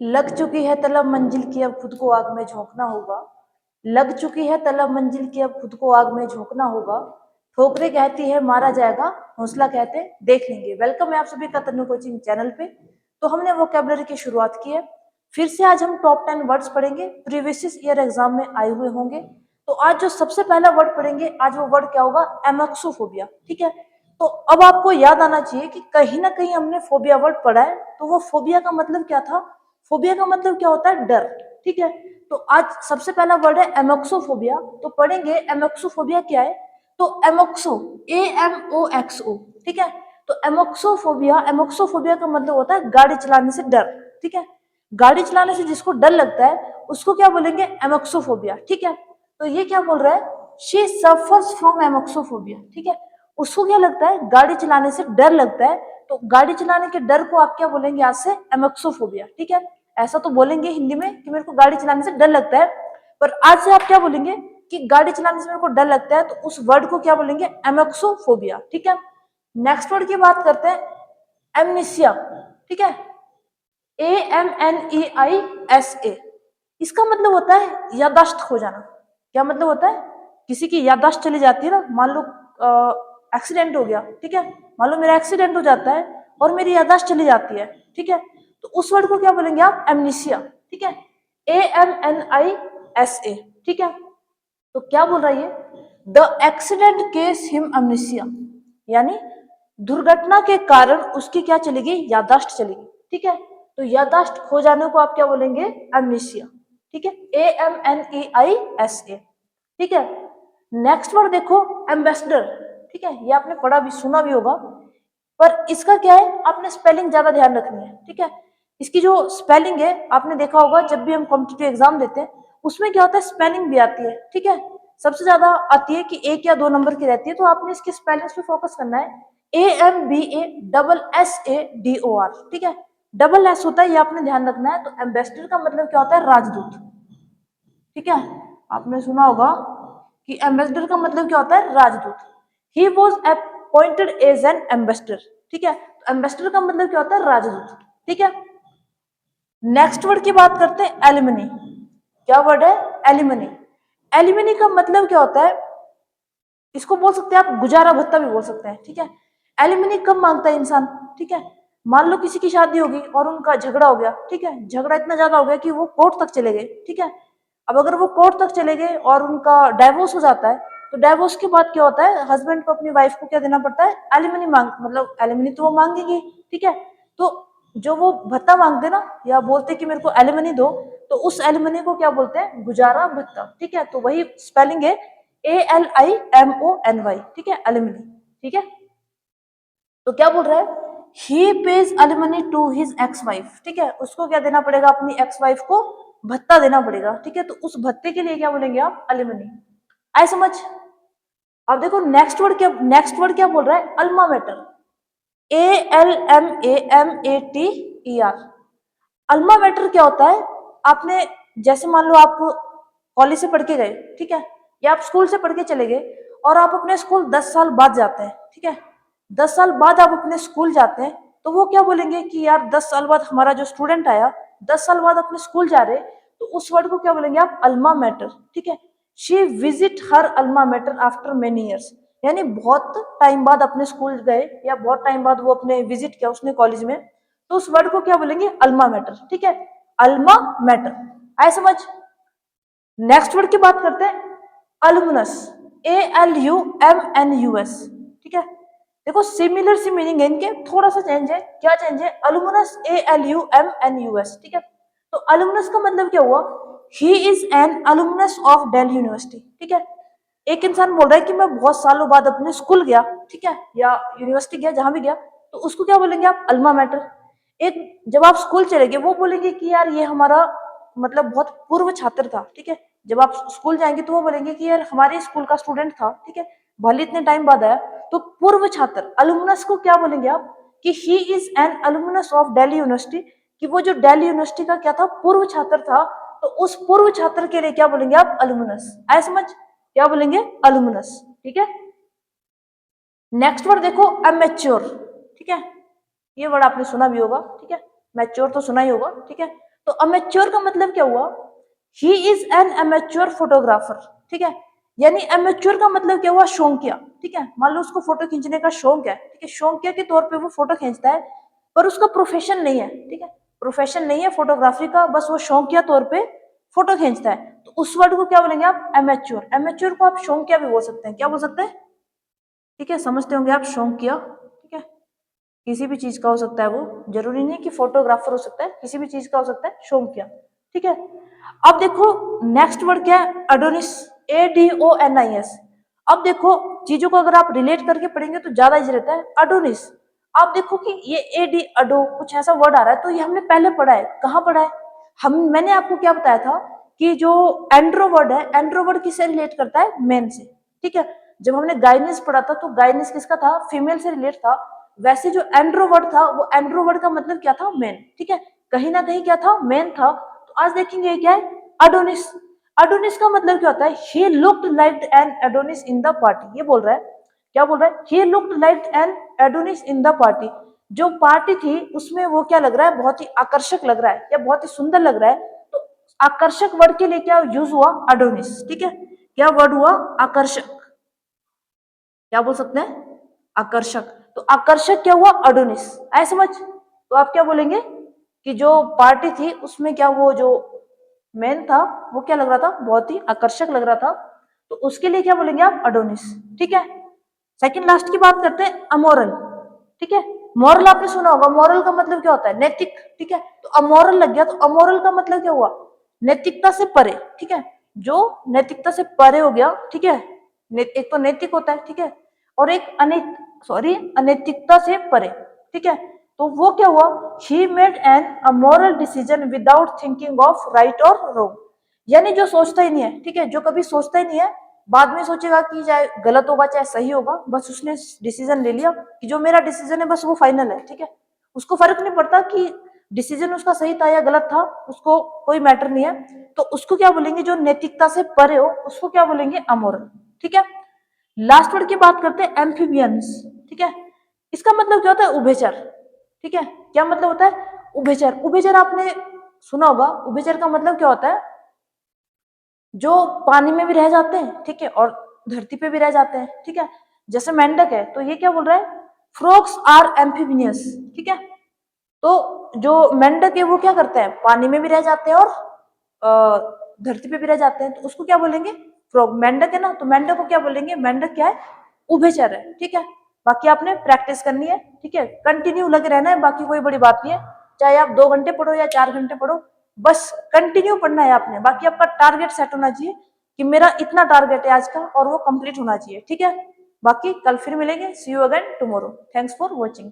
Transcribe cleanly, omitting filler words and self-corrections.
लग चुकी है तलब मंजिल की, अब खुद को आग में झोंकना होगा। लग चुकी है तलब मंजिल की, अब खुद को आग में झोंकना होगा। ठोकरें कहती है मारा जाएगा, हौसला कहते देख लेंगे। वेलकम है आप सभी का तन्नू कोचिंग चैनल पे। तो हमने वोकैबुलरी की शुरुआत की है। फिर से आज हम टॉप 10 वर्ड्स पढ़ेंगे, प्रीवियस ईयर एग्जाम में आए हुए होंगे। तो आज जो सबसे पहला वर्ड पढ़ेंगे, आज वो वर्ड क्या होगा? एमेक्सोफोबिया। ठीक है, तो अब आपको याद आना चाहिए कि कहीं ना कहीं हमने फोबिया वर्ड पढ़ा है। तो वो फोबिया का मतलब क्या था? फोबिया का मतलब क्या होता है? डर। ठीक है, तो आज सबसे पहला वर्ड है एमोक्सोफोबिया। तो पढ़ेंगे एमोक्सोफोबिया क्या है। तो एमोक्सो, AMOXO। ठीक है, तो एमोक्सोफोबिया का मतलब होता है गाड़ी चलाने से डर। ठीक है, गाड़ी चलाने से जिसको डर लगता है उसको क्या बोलेंगे? एमोक्सोफोबिया। ठीक है, तो ये क्या बोल रहा है? She suffers from amaxophobia. ठीक है, उसको क्या लगता है? गाड़ी चलाने से डर लगता है। तो गाड़ी चलाने के डर को आप क्या बोलेंगे आज से? एमोक्सोफोबिया। ठीक है, ऐसा तो बोलेंगे हिंदी में कि मेरे को गाड़ी चलाने से डर लगता है, पर आज से आप क्या बोलेंगे कि गाड़ी चलाने से मेरे को डर लगता है, तो उस वर्ड को क्या बोलेंगे? एमोक्सोफोबिया। ठीक है, नेक्स्ट वर्ड की बात करते हैं, एमनीसिया। ठीक है, AMNEISA। इसका मतलब होता है याददाश्त खो जाना। क्या मतलब होता है? किसी की याददाश्त चली जाती है ना, मान लो एक्सीडेंट हो गया। ठीक है, मान लो मेरा एक्सीडेंट हो जाता है और मेरी याददाश्त चली जाती है। ठीक है, तो उस वर्ड को क्या बोलेंगे आप? एमनीसिया। ठीक है, AMNISA। ठीक है, तो क्या बोल रहा है ये? द एक्सीडेंट केस हिम अमनीसिया, यानी दुर्घटना के कारण उसकी क्या चली गई? याददाश्त चली गई। ठीक है, तो याददाश्त खो जाने को आप क्या बोलेंगे? अमनीसिया। ठीक है, AMNEISA। ठीक है, नेक्स्ट वर्ड देखो, एम्बेसडर। ठीक है, ये आपने पढ़ा भी, सुना भी होगा, पर इसका क्या है? आपने स्पेलिंग ज्यादा ध्यान रखनी है। ठीक है, इसकी जो स्पेलिंग है आपने देखा होगा, जब भी हम कॉम्पिटिटिव एग्जाम देते हैं उसमें क्या होता है? स्पेलिंग भी आती है। ठीक है, सबसे ज्यादा आती है कि 1 या 2 नंबर की रहती है, तो आपने इसकी स्पेलिंग पे फोकस करना है। AMBASSADOR। ठीक है, डबल एस होता है, ये आपने ध्यान रखना है। तो एम्बेसडर का मतलब क्या होता है? राजदूत। ठीक है, आपने सुना होगा कि एम्बेसडर का मतलब क्या होता है? राजदूत। He was appointed as an ambassador. ठीक है, तो एम्बेसडर का मतलब क्या होता है? राजदूत। ठीक है, नेक्स्ट वर्ड की बात करते हैं, एलिमनी। क्या वर्ड है? एलिमनी। एलिमनी का मतलब क्या होता है? इसको बोल सकते हैं आप गुजारा भत्ता भी बोल सकते हैं। ठीक है, एलिमनी कब मांगता है इंसान? ठीक है, मान लो किसी की शादी होगी और उनका झगड़ा हो गया। ठीक है, झगड़ा इतना ज्यादा हो गया कि वो कोर्ट तक चले गए। ठीक है, अब अगर वो कोर्ट तक चले गए और उनका डाइवोर्स हो जाता है, तो डाइवोर्स के बाद क्या होता है? हस्बैंड को अपनी वाइफ को क्या देना पड़ता है? एलिमनी मांग, मतलब एलिमनी तो वो मांगेगी। ठीक है, तो जो वो भत्ता मांगते ना, या बोलते कि मेरे को एलिमनी दो, तो उस एलिमनी को क्या बोलते हैं? गुजारा भत्ता। ठीक है, तो वही स्पेलिंग है ALIMONY। ठीक है, एलिमनी। ठीक है, तो क्या बोल रहा है? He pays alimony to his ex wife. ठीक है, उसको क्या देना पड़ेगा? अपनी एक्स वाइफ को भत्ता देना पड़ेगा। ठीक है, तो उस भत्ते के लिए क्या बोलेंगे आप? एलिमनी। आए समझ? अब देखो नेक्स्ट वर्ड क्या बोल रहा है? Alma mater. ALMAMATER। Alma mater क्या होता है? आपने, जैसे मान लो आप कॉलेज से पढ़ के गए। ठीक है, या आप स्कूल से पढ़ के चले गए और आप अपने स्कूल 10 साल बाद जाते हैं। ठीक है, 10 साल बाद आप अपने स्कूल जाते हैं, तो वो क्या बोलेंगे कि यार 10 साल बाद हमारा जो स्टूडेंट आया, 10 साल बाद अपने स्कूल जा रहे, तो उस वर्ड को क्या बोलेंगे आप? Alma mater. ठीक है, she visit her alma mater after many years, यानी बहुत टाइम बाद अपने स्कूल गए, या बहुत टाइम बाद वो अपने विजिट किया उसने कॉलेज में, तो उस वर्ड को क्या बोलेंगे? Alma mater. ठीक है, अल्मा मैटर। आए समझ? नेक्स्ट वर्ड की बात करते हैं, अल्मुनस। ALUMNUS। ठीक है, देखो सिमिलर सी मीनिंग है इनके, थोड़ा सा चेंज है। क्या चेंज है? अल्मुनस, ALUMNUS। ठीक है, तो अल्मुनस का मतलब क्या हुआ? He is an alumnus of Delhi University. ठीक है, एक इंसान बोल रहा है कि मैं बहुत सालों बाद अपने स्कूल गया। ठीक है, या यूनिवर्सिटी गया, जहां भी गया, तो उसको क्या बोलेंगे आप? Alma mater. एक, जब आप स्कूल चले गए, वो बोलेंगे कि यार ये हमारा मतलब बहुत पूर्व छात्र था। ठीक है, जब आप स्कूल जाएंगे तो वो बोलेंगे कि यार हमारे स्कूल का स्टूडेंट था। ठीक है, भले इतने टाइम बाद आया, तो पूर्व छात्र अलुमनस को क्या बोलेंगे आप? कि he is an alumnus of Delhi University, कि वो जो दिल्ली यूनिवर्सिटी का क्या था? पूर्व छात्र था। तो उस पूर्व छात्र के लिए क्या बोलेंगे आप? अलुमनस। आए समझ? क्या बोलेंगे? अलुमनस। ठीक है, नेक्स्ट वर्ड देखो, अमेच्योर। ठीक है, ये वर्ड आपने सुना भी होगा। ठीक है, मैच्योर तो सुना ही होगा। ठीक है, तो अमेच्योर का मतलब क्या हुआ, he is N amateur photographer, ठीक है। यानी अमेच्योर का मतलब क्या हुआ, शौकिया, ठीक है। मान लो उसको फोटो खींचने का शौक है, ठीक है, शौकिया के तौर पे वो फोटो खींचता है, पर उसका प्रोफेशन नहीं है, ठीक है, प्रोफेशन नहीं है फोटोग्राफी का, बस वो शौकिया तौर पे फोटो खींचता है। तो उस वर्ड को क्या बोलेंगे आप, एमेच्योर। एमेच्योर को आप शौकिया भी बोल सकते हैं, क्या बोल सकते हैं, ठीक है, समझते होंगे आप, शौकिया, ठीक है, किसी भी चीज का हो सकता है, वो जरूरी नहीं कि फोटोग्राफर हो सकता है, किसी भी चीज का हो सकता है, शौकिया, ठीक है। अब देखो नेक्स्ट वर्ड क्या है, अडोनिस, ADONIS। अब देखो चीजों को अगर आप रिलेट करके पढ़ेंगे तो ज्यादा इजी रहता है। अडोनिस, आप देखो कि ये एडी अडो कुछ ऐसा वर्ड आ रहा है, तो ये हमने पहले पढ़ा है, कहाँ पढ़ा है, मैंने आपको क्या बताया था कि जो एंड्रो वर्ड है, एंड्रो वर्ड किससे रिलेट करता है, मेन से, ठीक है। जब हमने गाइनिस पढ़ा था तो गाइनिस किसका था, फीमेल से रिलेट था। वैसे जो एंड्रो वर्ड था, वो एंड्रो वर्ड का मतलब क्या था, मेन, ठीक है, कहीं ना कहीं क्या था, मेन था। तो आज देखेंगे क्या है, अडोनिस। अडोनिस का मतलब क्या होता है, he looked like an Adonis in the party, ये बोल रहा है, क्या बोल रहा है, he looked like an Adonis in the party। जो पार्टी थी उसमें वो क्या लग रहा है, बहुत ही आकर्षक लग रहा है या बहुत ही सुंदर लग रहा है। तो आकर्षक वर्ड के लिए क्या यूज हुआ, अडोनिस, ठीक है। क्या वर्ड हुआ, आकर्षक, क्या बोल सकते हैं, आकर्षक। तो आकर्षक क्या हुआ, अडोनिस, ऐ समझ। तो आप क्या बोलेंगे कि जो पार्टी थी उसमें क्या वो जो मेन था वो क्या लग रहा था, बहुत ही आकर्षक लग रहा था। तो उसके लिए क्या बोलेंगे आप, अडोनिस, ठीक है। सेकंड लास्ट की बात करते हैं, अमोरल, ठीक है। मॉरल आपने सुना होगा, मॉरल का मतलब क्या होता है, नैतिक, ठीक है। तो अमोरल लग गया, तो अमोरल का मतलब क्या हुआ, नैतिकता से परे, ठीक है, जो नैतिकता से परे हो गया, ठीक है। एक तो नैतिक होता है, ठीक है, और एक अनैतिकता से परे, ठीक है। तो वो क्या हुआ, he made an amoral decision without thinking of right और रॉन्ग। यानी जो सोचता ही नहीं है, ठीक है, जो कभी सोचता ही नहीं है, बाद में सोचेगा कि चाहे गलत होगा चाहे सही होगा, बस उसने डिसीजन ले लिया कि जो मेरा डिसीजन है बस वो फाइनल है, ठीक है। उसको फर्क नहीं पड़ता कि डिसीजन उसका सही था या गलत था, उसको कोई मैटर नहीं है। तो उसको क्या बोलेंगे, जो नैतिकता से परे हो उसको क्या बोलेंगे, अमोरल, ठीक है। लास्ट वर्ड की बात करते हैं, एम्फीबियंस, ठीक है। इसका मतलब क्या होता है, उभयचर, ठीक है। क्या मतलब होता है, उभयचर। उभयचर आपने सुना होगा, उभयचर का मतलब क्या होता है, जो पानी में भी रह जाते हैं, ठीक है, और धरती पे भी रह जाते हैं, ठीक है। जैसे मेंढक है, तो ये क्या बोल रहा है, फ्रॉग्स आर एम्फीबियस, ठीक है। तो जो मेंढक है वो क्या करते हैं, पानी में भी रह जाते हैं और धरती पे भी रह जाते हैं, तो उसको क्या बोलेंगे, फ्रॉग। मेंढक है ना, तो मेंढक को क्या बोलेंगे, मेंढक क्या है, उभयचर है, ठीक है। बाकी आपने प्रैक्टिस करनी है, ठीक है, कंटिन्यू लगे रहना है, बाकी कोई बड़ी बात नहीं है, चाहे आप 2 घंटे पढ़ो या 4 घंटे पढ़ो, बस कंटिन्यू पढ़ना है आपने। बाकी आपका टारगेट सेट होना चाहिए कि मेरा इतना टारगेट है आज का, और वो कंप्लीट होना चाहिए, ठीक है। बाकी कल फिर मिलेंगे, see you again tomorrow, thanks for watching.